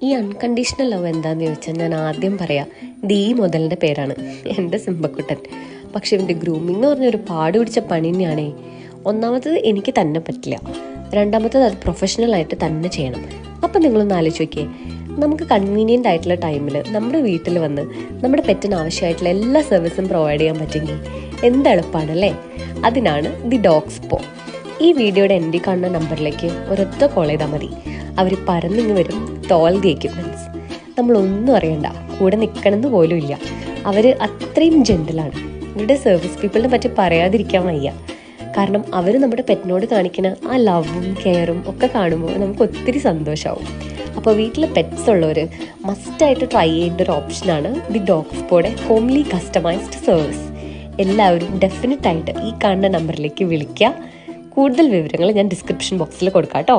ഈ unconditional love എന്താണെന്ന് ചോദിച്ചാൽ ഞാൻ ആദ്യം പറയാം, ഡി മുതലിൻ്റെ പേരാണ്, എൻ്റെ സിംബക്കുട്ടൻ. പക്ഷെ ഇവൻ്റെ ഗ്രൂമിംഗ് എന്ന് പറഞ്ഞൊരു പാട് പിടിച്ച പണി തന്നെയാണേ. ഒന്നാമത്തത് എനിക്ക് തന്നെ പറ്റില്ല, രണ്ടാമത്തത് അത് പ്രൊഫഷണലായിട്ട് തന്നെ ചെയ്യണം. അപ്പം നിങ്ങളൊന്ന് ആലോചിച്ച് നോക്കിയേ, നമുക്ക് കൺവീനിയൻ്റ് ആയിട്ടുള്ള ടൈമിൽ നമ്മുടെ വീട്ടിൽ വന്ന് നമ്മുടെ പെറ്റിന് ആവശ്യമായിട്ടുള്ള എല്ലാ സർവീസും പ്രൊവൈഡ് ചെയ്യാൻ പറ്റുമെങ്കിൽ എന്ത് എളുപ്പമാണല്ലേ. അതിനാണ് ദി ഡോഗ് സ്പോ. ഈ വീഡിയോയുടെ എൻ്റെ കാണുന്ന നമ്പറിലേക്ക് ഒരൊറ്റ കോൾ ചെയ്താൽ മതി. അവർ പറന്നിങ്ങ് വരും, തോൾ ദി എക്യുപ്മെൻറ്റ്സ്. നമ്മളൊന്നും അറിയണ്ട, കൂടെ നിൽക്കണമെന്ന് പോലും ഇല്ല. അവർ അത്രയും ജെന്റിലാണ്. ഇവരുടെ സർവീസ് പീപ്പിളിനെ പറ്റി പറയാതിരിക്കാൻ വയ്യ. കാരണം അവർ നമ്മുടെ പെറ്റിനോട് കാണിക്കുന്ന ആ ലവും കെയറും ഒക്കെ കാണുമ്പോൾ നമുക്ക് ഒത്തിരി സന്തോഷമാവും. അപ്പോൾ വീട്ടിൽ പെറ്റ്സ് ഉള്ളവർ മസ്റ്റായിട്ട് ട്രൈ ചെയ്യേണ്ട ഒരു ഓപ്ഷനാണ് ദി ഡോഗ് സ്പോയുടെ ഹോംലി കസ്റ്റമൈസ്ഡ് സർവീസ്. എല്ലാവരും ഡെഫിനറ്റായിട്ട് ഈ കാണുന്ന നമ്പറിലേക്ക് വിളിക്കുക. കൂടുതൽ വിവരങ്ങൾ ഞാൻ ഡിസ്ക്രിപ്ഷൻ ബോക്സിൽ കൊടുക്കാം കേട്ടോ.